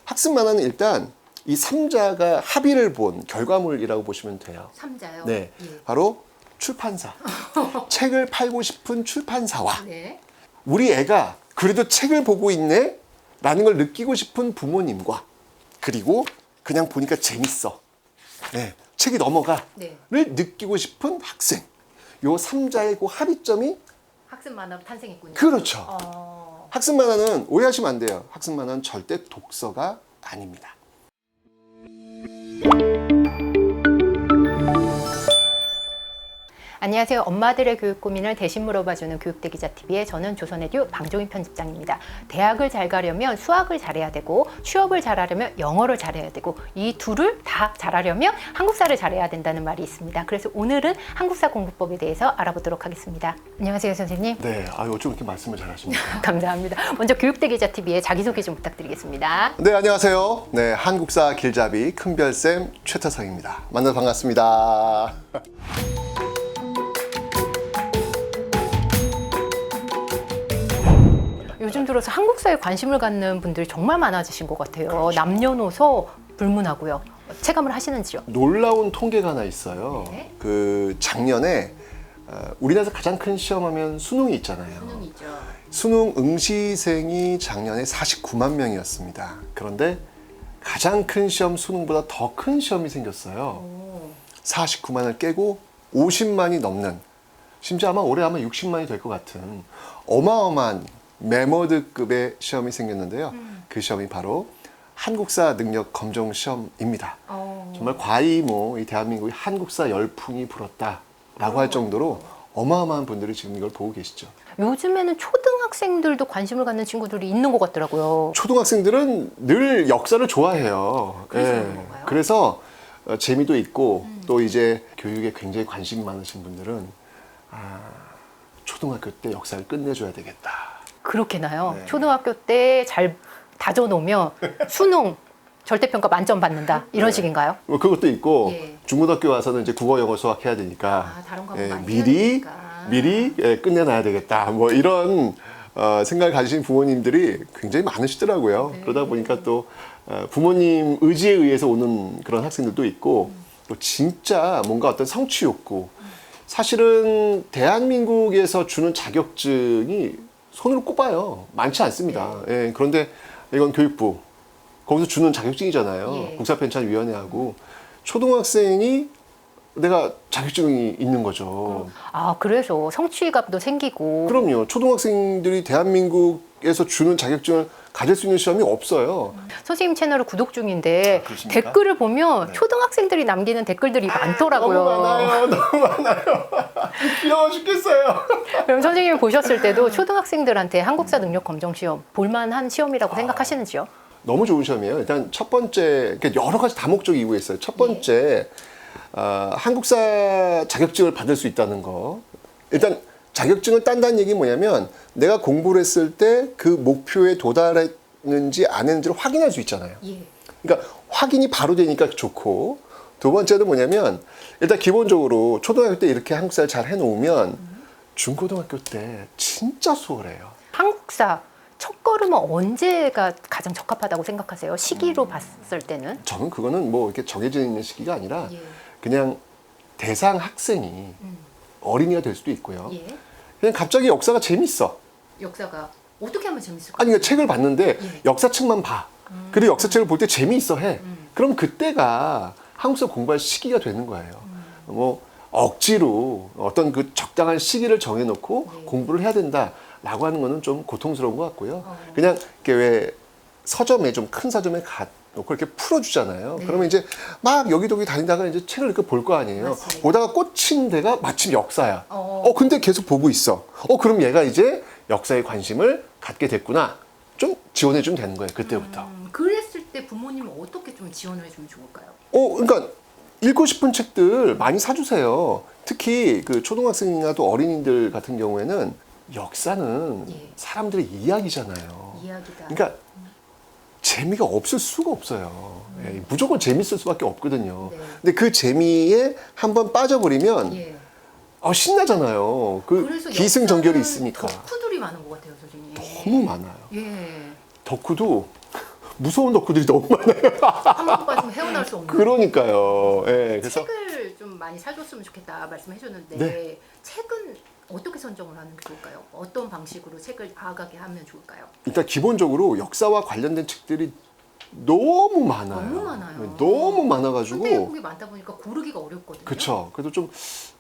학습 만화는 일단 이 3자가 합의를 본 결과물이라고 보시면 돼요. 3자요? 네, 예. 바로 출판사. 책을 팔고 싶은 출판사와 네. 우리 애가 그래도 책을 보고 있네? 라는 걸 느끼고 싶은 부모님과 그리고 그냥 보니까 재밌어. 네, 책이 넘어가. 네. 를 느끼고 싶은 학생. 요 3자의 그 합의점이 학습 만화로 탄생했군요. 그렇죠. 학습 만화는 오해하시면 안 돼요. 학습 만화는 절대 독서가 아닙니다. 안녕하세요. 엄마들의 교육 고민을 대신 물어봐주는 교육대 기자TV의 저는 조선에듀 방종희 편집장입니다. 대학을 잘 가려면 수학을 잘해야 되고 취업을 잘하려면 영어를 잘해야 되고 이 둘을 다 잘하려면 한국사를 잘해야 된다는 말이 있습니다. 그래서 오늘은 한국사 공부법에 대해서 알아보도록 하겠습니다. 안녕하세요, 선생님. 네, 어쩜 이렇게 말씀을 잘하십니까? 감사합니다. 먼저 교육대 기자TV의 자기소개 좀 부탁드리겠습니다. 네, 안녕하세요. 네, 한국사 길잡이 큰별쌤 최태성입니다. 만나서 반갑습니다. 요즘 들어서 한국사에 관심을 갖는 분들이 정말 많아지신 것 같아요. 그렇죠. 남녀노소 불문하고요. 체감을 하시는지요? 놀라운 통계가 하나 있어요. 네. 그 작년에 우리나라에서 가장 큰 시험하면 수능이 있잖아요. 수능이죠. 수능 응시생이 작년에 49만 명이었습니다. 그런데 가장 큰 시험 수능보다 더 큰 시험이 생겼어요. 49만을 깨고 50만이 넘는, 심지어 올해 60만이 될 것 같은 어마어마한 메머드급의 시험이 생겼는데요. 그 시험이 바로 한국사 능력 검정 시험입니다. 정말 과히 이 대한민국의 한국사 열풍이 불었다라고 할 정도로 어마어마한 분들이 지금 이걸 보고 계시죠. 요즘에는 초등학생들도 관심을 갖는 친구들이 있는 것 같더라고요. 초등학생들은 늘 역사를 좋아해요. 그래서 그런 건가요? 그래서 재미도 있고 또 이제 교육에 굉장히 관심이 많으신 분들은 초등학교 때 역사를 끝내줘야 되겠다. 그렇게나요? 네. 초등학교 때 잘 다져놓으면 수능 절대평가 만점 받는다 이런 네. 식인가요? 뭐 그것도 있고 예. 중고등학교 와서는 이제 국어, 영어, 수학 해야 되니까 다른 과목 많이 미리 해야 되니까. 끝내놔야 되겠다. 뭐 이런 생각을 가지신 부모님들이 굉장히 많으시더라고요. 네. 그러다 보니까 또 부모님 의지에 의해서 오는 그런 학생들도 있고 또 진짜 뭔가 어떤 성취 욕구. 사실은 대한민국에서 주는 자격증이 손으로 꼽아요. 많지 않습니다. 예, 그런데 이건 교육부 거기서 주는 자격증이잖아요. 예. 국사편찬위원회하고 초등학생이 내가 자격증이 있는 거죠. 그래서 성취감도 생기고. 그럼요. 초등학생들이 대한민국에서 주는 자격증을 가질 수 있는 시험이 없어요. 선생님 채널을 구독 중인데 그러십니까? 댓글을 보면 네. 초등학생들이 남기는 댓글들이 많더라고요. 너무 많아요. 귀여워 죽겠어요. 그럼 선생님이 보셨을 때도 초등학생들한테 한국사 능력 검정 시험 볼만한 시험이라고 생각하시는지요? 너무 좋은 시험이에요. 일단 첫 번째, 여러 가지 다목적 이유가 있어요. 첫 번째, 한국사 자격증을 받을 수 있다는 거. 일단 자격증을 딴다는 얘기는 뭐냐면 내가 공부를 했을 때 그 목표에 도달했는지 안 했는지를 확인할 수 있잖아요. 예. 그러니까 확인이 바로 되니까 좋고, 두 번째는 뭐냐면 일단 기본적으로 초등학교 때 이렇게 한국사를 잘 해놓으면 중고등학교 때 진짜 수월해요. 한국사 첫 걸음은 언제가 가장 적합하다고 생각하세요? 시기로 봤을 때는? 저는 그거는 뭐 이렇게 정해져 있는 시기가 아니라 예. 그냥 대상 학생이 어린이가 될 수도 있고요. 예. 그냥 갑자기 역사가 재밌어. 역사가 어떻게 하면 재밌을까요? 아니, 그러니까 책을 봤는데 예. 역사책만 봐. 그리고 역사책을 볼 때 재미있어 해. 그럼 그때가 한국사 공부할 시기가 되는 거예요. 뭐 억지로 어떤 그 적당한 시기를 정해놓고 예. 공부를 해야 된다라고 하는 거는 좀 고통스러운 것 같고요. 그냥 이렇게 왜 서점에 좀 큰 서점에 놓고 이렇게 풀어주잖아요. 네. 그러면 이제 막 여기저기 다니다가 이제 책을 이렇게 볼 거 아니에요. 맞습니다. 보다가 꽂힌 데가 마침 역사야. 근데 계속 보고 있어. 그럼 얘가 이제 역사에 관심을 갖게 됐구나. 좀 지원해주면 되는 거예요. 그때부터. 그랬을 때 부모님은 어떻게 좀 지원을 해주면 좋을까요? 그러니까 읽고 싶은 책들 많이 사주세요. 특히 그 초등학생이나 또 어린이들 같은 경우에는 역사는 예. 사람들의 이야기잖아요. 이야기다. 그러니까 재미가 없을 수가 없어요. 예, 무조건 재밌을 수밖에 없거든요. 네. 근데 그 재미에 한번 빠져버리면 예. 신나잖아요. 그 그래서 기승전결이 역사는 있으니까. 덕후들이 많은 것 같아요, 선생님. 너무 많아요. 예. 덕후도 무서운 덕후들이 너무 많아요. 한번 빠지면 헤어날 수 없는. 그러니까요. 예, 그래서 책을 좀 많이 사줬으면 좋겠다 말씀해 주셨는데 네. 책은 어떻게 선정을 하는 게 좋을까요? 어떤 방식으로 책을 다가게 하면 좋을까요? 일단 기본적으로 역사와 관련된 책들이 너무 많아요. 너무 많아요. 네, 너무 많아가지고. 현대국이 많다 보니까 고르기가 어렵거든요. 그렇죠. 그래도 좀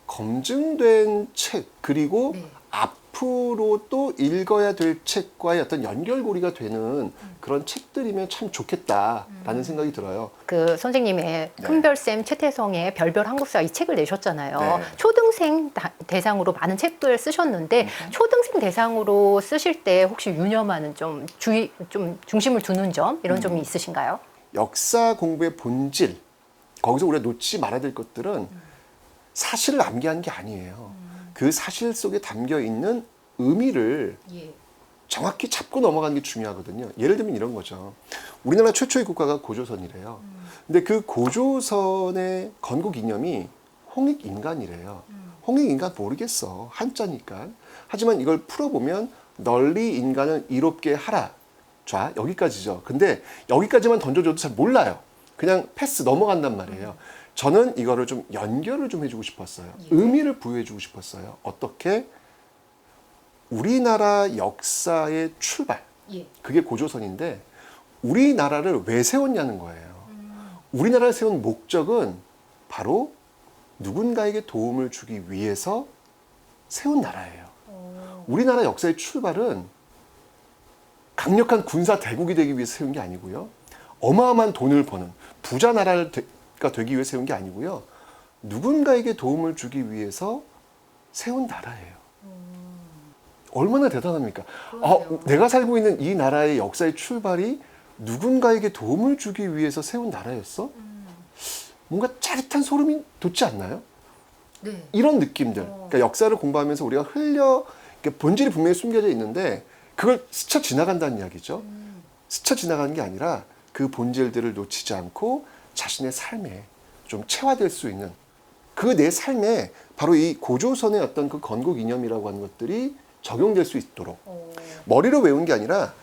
검증된 책 그리고 네. 앞으로 또 읽어야 될 책과의 어떤 연결고리가 되는 그런 책들이면 참 좋겠다라는 생각이 들어요. 그 선생님의 네. 큰별쌤 최태성의 별별 한국사 이 책을 내셨잖아요. 네. 초등생 대상으로 많은 책들 쓰셨는데 초등생 대상으로 쓰실 때 혹시 유념하는 좀 중심을 두는 점 이런 점이 있으신가요? 역사 공부의 본질 거기서 우리가 놓치지 말아야 될 것들은 사실을 암기하는 게 아니에요. 그 사실 속에 담겨 있는 의미를 예. 정확히 잡고 넘어가는 게 중요하거든요. 예를 들면 이런 거죠. 우리나라 최초의 국가가 고조선이래요. 근데 그 고조선의 건국 이념이 홍익인간이래요. 홍익인간 모르겠어. 한자니까. 하지만 이걸 풀어보면 널리 인간을 이롭게 하라. 자, 여기까지죠. 근데 여기까지만 던져줘도 잘 몰라요. 그냥 패스 넘어간단 말이에요. 저는 이거를 좀 연결을 좀 해주고 싶었어요. 예. 의미를 부여해주고 싶었어요. 어떻게? 우리나라 역사의 출발, 예. 그게 고조선인데 우리나라를 왜 세웠냐는 거예요. 우리나라를 세운 목적은 바로 누군가에게 도움을 주기 위해서 세운 나라예요. 우리나라 역사의 출발은 강력한 군사 대국이 되기 위해서 세운 게 아니고요. 어마어마한 돈을 버는 부자 나라가 되기 위해 세운 게 아니고요. 누군가에게 도움을 주기 위해서 세운 나라예요. 얼마나 대단합니까? 내가 살고 있는 이 나라의 역사의 출발이 누군가에게 도움을 주기 위해서 세운 나라였어? 뭔가 짜릿한 소름이 돋지 않나요? 네. 이런 느낌들. 그러니까 역사를 공부하면서 우리가 그러니까 본질이 분명히 숨겨져 있는데 그걸 스쳐 지나간다는 이야기죠. 스쳐 지나가는 게 아니라 그 본질들을 놓치지 않고 자신의 삶에 좀 체화될 수 있는 그 내 삶에 바로 이 고조선의 어떤 그 건국 이념이라고 하는 것들이 적용될 수 있도록 머리로 외운 게 아니라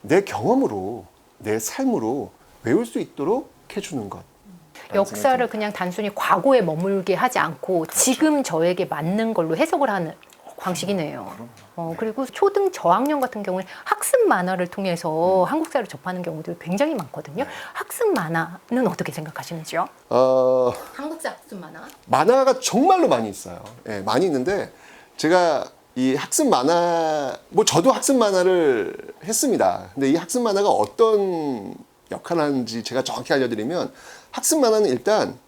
내 경험으로 내 삶으로 외울 수 있도록 해주는 것. 역사를 그냥 단순히 과거에 머물게 하지 않고 지금 저에게 맞는 걸로 해석을 하는 방식이네요. 그리고 초등 저학년 같은 경우는 학습 만화를 통해서 한국사를 접하는 경우도 굉장히 많거든요. 학습 만화는 어떻게 생각하시는지요? 한국사 학습 만화? 만화가 정말로 많이 있어요. 예, 많이 있는데 제가 이 학습 만화, 저도 학습 만화를 했습니다. 근데 이 학습 만화가 어떤 역할을 하는지 제가 정확히 알려드리면 학습 만화는 일단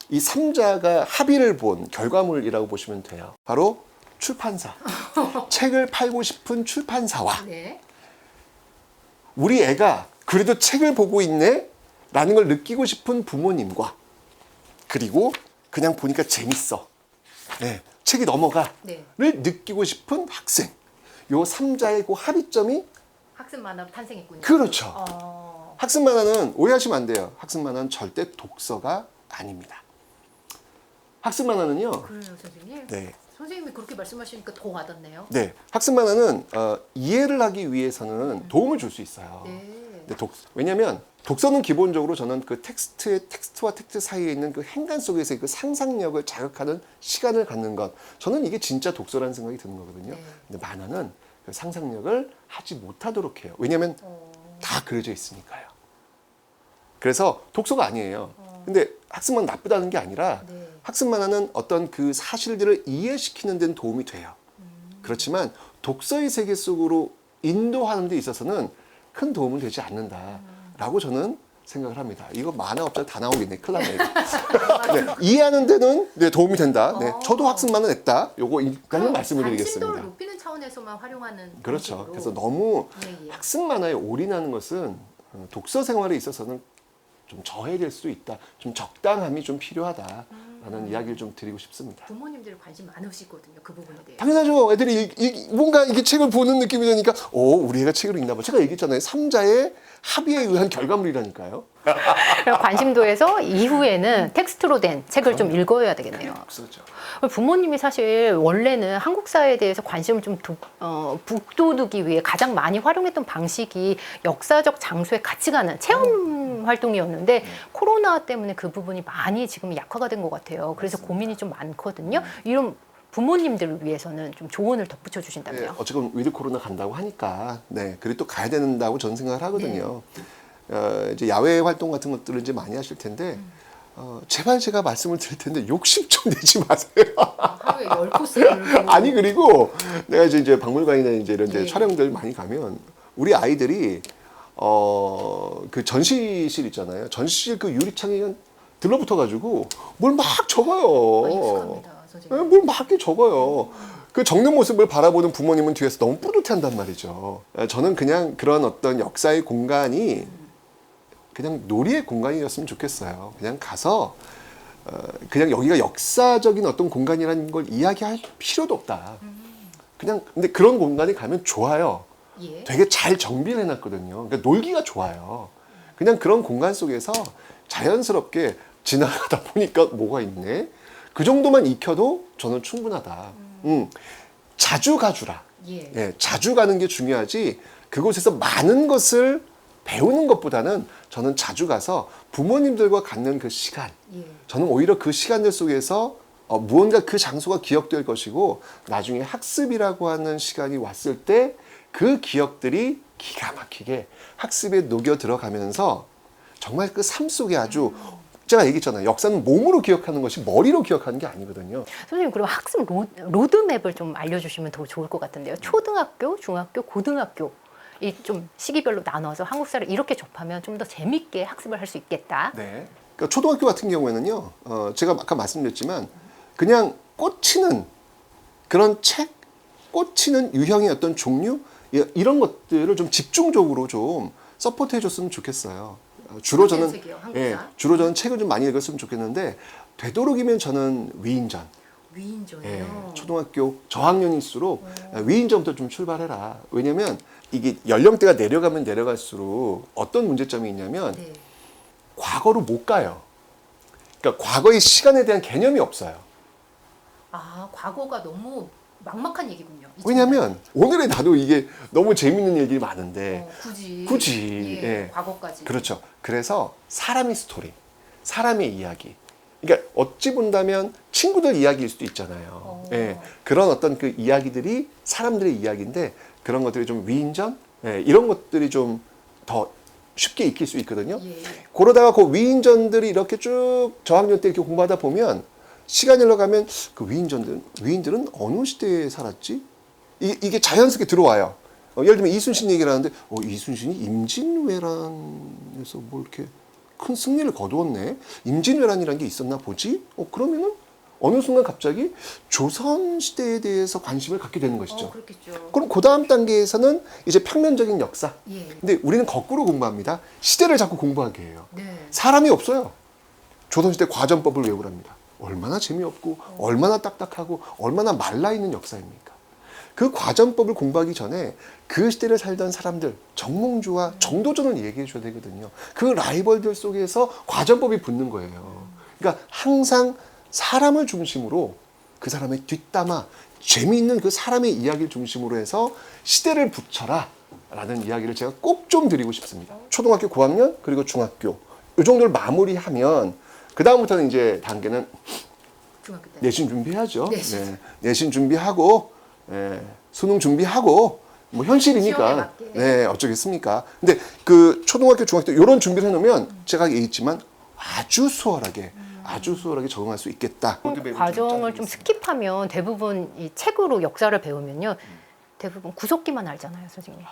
이 3자가 합의를 본 결과물이라고 보시면 돼요. 바로 출판사. 책을 팔고 싶은 출판사와 네. 우리 애가 그래도 책을 보고 있네? 라는 걸 느끼고 싶은 부모님과 그리고 그냥 보니까 재밌어. 네, 책이 넘어가. 네. 를 느끼고 싶은 학생. 요 3자의 그 합의점이 학습 만화 탄생했군요. 그렇죠. 학습 만화는 오해하시면 안 돼요. 학습 만화는 절대 독서가 아닙니다. 학습 만화는요. 그래요, 선생님. 네. 선생님이 그렇게 말씀하시니까 더 와닿네요. 네. 학습 만화는 이해를 하기 위해서는 도움을 줄 수 있어요. 네. 근데 왜냐하면 독서는 기본적으로 저는 그 텍스트와 텍스트 사이에 있는 그 행간 속에서의 그 상상력을 자극하는 시간을 갖는 것. 저는 이게 진짜 독서라는 생각이 드는 거거든요. 네. 근데 만화는 그 상상력을 하지 못하도록 해요. 왜냐하면 다 그려져 있으니까요. 그래서 독서가 아니에요. 근데 학습만 나쁘다는 게 아니라 네. 학습 만화는 어떤 그 사실들을 이해시키는 데는 도움이 돼요. 그렇지만 독서의 세계 속으로 인도하는 데 있어서는 큰 도움은 되지 않는다라고 저는 생각을 합니다. 이거 만화업자 다 나오겠네. 큰일 났네. 네, 이해하는 데는 네, 도움이 된다. 네, 저도 학습 만화 냈다. 요거 일단은 말씀을 관심도를 드리겠습니다. 높이는 차원에서만 활용하는 그렇죠. 방식으로. 그래서 너무 예, 예. 학습 만화에 올인하는 것은 독서 생활에 있어서는 좀 저해될 수 있다. 좀 적당함이 좀 필요하다라고 라는 이야기를 좀 드리고 싶습니다. 부모님들 관심 많으시거든요. 그 부분에 대해. 당연하죠. 애들이 뭔가 이게 책을 보는 느낌이 드니까 우리 애가 책을 읽나 봐. 제가 얘기했잖아요. 3자의 합의에 의한 결과물이라니까요. 관심도에서 이후에는 텍스트로 된 책을 좀 읽어야 되겠네요. 없어져. 부모님이 사실 원래는 한국 사회에 대해서 관심을 좀 북돋우기 위해 가장 많이 활용했던 방식이 역사적 장소에 같이 가는 체험 활동이었는데 코로나 때문에 그 부분이 많이 지금 약화가 된 것 같아요. 그래서 고민이 좀 많거든요. 이런 부모님들을 위해서는 좀 조언을 덧붙여 주신다면요. 네, 어쨌든 위드 코로나 간다고 하니까 그리고 또 가야 된다고 저는 생각을 하거든요. 이제 야외 활동 같은 것들을 이제 많이 하실 텐데 제발 제가 말씀을 드릴 텐데 욕심 좀 내지 마세요. 하루에 10코스를 아니 그리고 내가 이제 박물관이나 이제 이런 데 네. 촬영들 많이 가면 우리 아이들이 그 전시실 있잖아요. 전시실 그 유리창에 그냥 들러붙어 가지고 뭘 막 적어요. 익숙합니다, 선생님. 뭘 막 이렇게 적어요. 그 적는 모습을 바라보는 부모님은 뒤에서 너무 뿌듯해한단 말이죠. 저는 그냥 그런 어떤 역사의 공간이 그냥 놀이의 공간이었으면 좋겠어요. 그냥 가서 그냥 여기가 역사적인 어떤 공간이라는 걸 이야기할 필요도 없다. 그냥 근데 그런 공간에 가면 좋아요. 예. 되게 잘 정비를 해놨거든요. 그러니까 놀기가 좋아요. 그냥 그런 공간 속에서 자연스럽게 지나가다 보니까 뭐가 있네. 그 정도만 익혀도 저는 충분하다. 자주 가주라. 예. 자주 가는 게 중요하지. 그곳에서 많은 것을 배우는 것보다는 저는 자주 가서 부모님들과 갖는 그 시간. 예. 저는 오히려 그 시간들 속에서 무언가 그 장소가 기억될 것이고 나중에 학습이라고 하는 시간이 왔을 때 그 기억들이 기가 막히게 학습에 녹여 들어가면서 정말 그 삶 속에 아주 제가 얘기했잖아요. 역사는 몸으로 기억하는 것이 머리로 기억하는 게 아니거든요. 선생님 그럼 학습 로드맵을 좀 알려주시면 더 좋을 것 같은데요. 초등학교, 중학교, 고등학교 이 좀 시기별로 나눠서 한국사를 이렇게 접하면 좀 더 재밌게 학습을 할 수 있겠다. 네. 그러니까 초등학교 같은 경우에는요. 제가 아까 말씀드렸지만 그냥 꽂히는 그런 책, 꽂히는 유형의 어떤 종류 이런 것들을 좀 집중적으로 좀 서포트해 줬으면 좋겠어요. 주로 저는 주로 저는 책을 좀 많이 읽었으면 좋겠는데 되도록이면 저는 위인전. 위인전이요. 초등학교 저학년일수록 위인전부터 좀 출발해라. 왜냐면 이게 연령대가 내려가면 내려갈수록 어떤 문제점이 있냐면 네. 과거로 못 가요. 그러니까 과거의 시간에 대한 개념이 없어요. 아 과거가 너무 막막한 얘기군요. 왜냐면 오늘의 나도 이게 너무 재밌는 얘기가 많은데 굳이 예. 과거까지. 그렇죠. 그래서 사람의 스토리, 사람의 이야기. 그러니까 어찌 본다면 친구들 이야기일 수도 있잖아요. 예. 그런 어떤 그 이야기들이 사람들의 이야기인데 그런 것들이 좀 위인전 이런 것들이 좀 더 쉽게 익힐 수 있거든요. 예. 그러다가 그 위인전들이 이렇게 쭉 저학년 때 이렇게 공부하다 보면 시간이 흘러가면 그 위인들은 어느 시대에 살았지? 이게 자연스럽게 들어와요. 예를 들면 이순신 얘기를 하는데 이순신이 임진왜란에서 뭐 이렇게 큰 승리를 거두었네. 임진왜란이라는 게 있었나 보지? 그러면은 어느 순간 갑자기 조선 시대에 대해서 관심을 갖게 되는 것이죠. 그렇겠죠. 그럼 그 다음 단계에서는 이제 평면적인 역사. 예. 근데 우리는 거꾸로 공부합니다. 시대를 자꾸 공부하게 해요. 네. 사람이 없어요. 조선시대 과전법을 외우랍니다. 얼마나 재미없고 얼마나 딱딱하고 얼마나 말라있는 역사입니까? 그 과전법을 공부하기 전에 그 시대를 살던 사람들 정몽주와 정도전을 얘기해 줘야 되거든요. 그 라이벌들 속에서 과전법이 붙는 거예요. 그러니까 항상 사람을 중심으로 그 사람의 뒷담화 재미있는 그 사람의 이야기를 중심으로 해서 시대를 붙여라 라는 이야기를 제가 꼭 좀 드리고 싶습니다. 초등학교 고학년 그리고 중학교 이 정도를 마무리하면 그 다음부터는 이제 단계는 중학교 때. 내신 준비해야죠. 내신. 네, 내신 준비하고 수능 준비하고 뭐 현실이니까 시험에 맞게. 네 어쩌겠습니까. 근데 그 초등학교 중학교 때 이런 준비를 해놓으면 제가 얘기했지만 아주 수월하게 적응할 수 있겠다. 과정을 좀 스킵하면 대부분 이 책으로 역사를 배우면요. 대부분 구석기만 알잖아요, 선생님.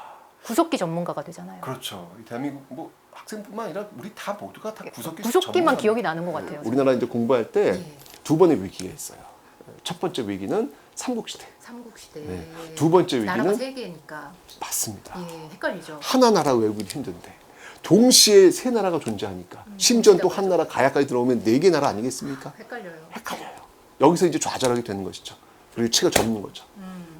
구석기 전문가가 되잖아요. 그렇죠. 대한민국 뭐 학생뿐만 아니라 우리 다 모두가 다 구석기만 기억이 나는 것 같아요. 우리나라 이제 공부할 때 예. 두 번의 위기가 있어요. 첫 번째 위기는 삼국시대. 삼국시대. 네. 두 번째 나라가 위기는 세 개니까. 맞습니다. 예, 헷갈리죠. 하나 나라 외우기 힘든데 동시에 세 나라가 존재하니까 심지어 또 한 나라 가야까지 들어오면 4개 나라 아니겠습니까? 헷갈려요. 헷갈려요. 여기서 이제 좌절하게 되는 것이죠. 그리고 치가 접는 거죠.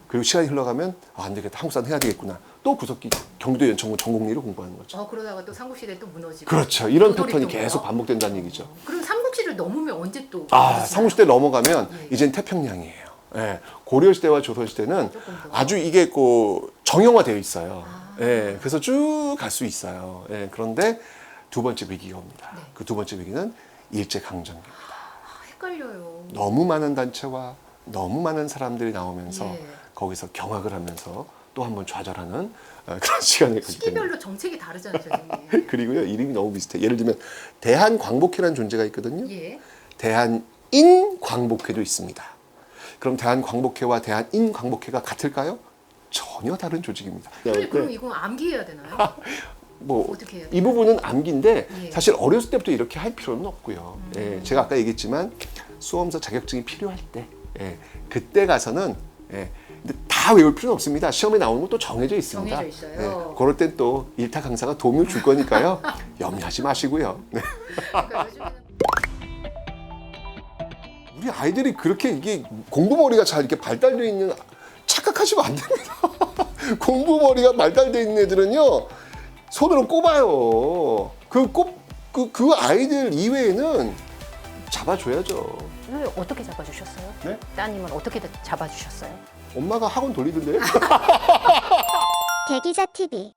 그리고 시간이 흘러가면 안 되겠다. 한국사는 해야 되겠구나. 또 구석기 경기도 연천군 전공리를 공부하는 거죠. 그러다가 또 삼국시대 또 무너지고. 그렇죠. 이런 또 패턴이 돌이키는 계속 거? 반복된다는 얘기죠. 그럼 삼국시를 넘으면 언제 또? 삼국시대 넘어가면 예. 이젠 태평양이에요. 예. 고려시대와 조선시대는 조금 더. 아주 이게 정형화되어 있어요. 아. 예. 그래서 쭉 갈 수 있어요. 예. 그런데 두 번째 위기가 옵니다. 네. 그 두 번째 위기는 일제강점기입니다. 헷갈려요. 너무 많은 단체와 너무 많은 사람들이 나오면서 예. 거기서 경악을 하면서 또 한 번 좌절하는 그런 시간을 갖게 됩니다. 시기별로 정책이 다르잖아요, 선생님. 그리고요, 이름이 너무 비슷해. 예를 들면 대한광복회라는 존재가 있거든요. 예. 대한인광복회도 있습니다. 그럼 대한광복회와 대한인광복회가 같을까요? 전혀 다른 조직입니다. 그럼 이건 암기해야 되나요? 뭐 어떻게 해야 이 부분은 암기인데 예. 사실 어렸을 때부터 이렇게 할 필요는 없고요. 예, 제가 아까 얘기했지만 수험사 자격증이 필요할 때, 그때 가서는 근데 다 외울 필요는 없습니다. 시험에 나오는 것도 정해져 있습니다. 정해져 있어요. 그럴 땐 또 일타 강사가 도움을 줄 거니까요. 염려하지 마시고요. 네. 그러니까 요즘에는 우리 아이들이 그렇게 이게 공부 머리가 잘 이렇게 발달되어 있는 착각하시면 안 됩니다. 공부 머리가 발달되어 있는 애들은요 손으로 꼽아요. 그 아이들 이외에는 잡아줘야죠. 왜 어떻게 잡아주셨어요? 네? 따님은 어떻게 잡아주셨어요? 엄마가 학원 돌리던데. 대기자 TV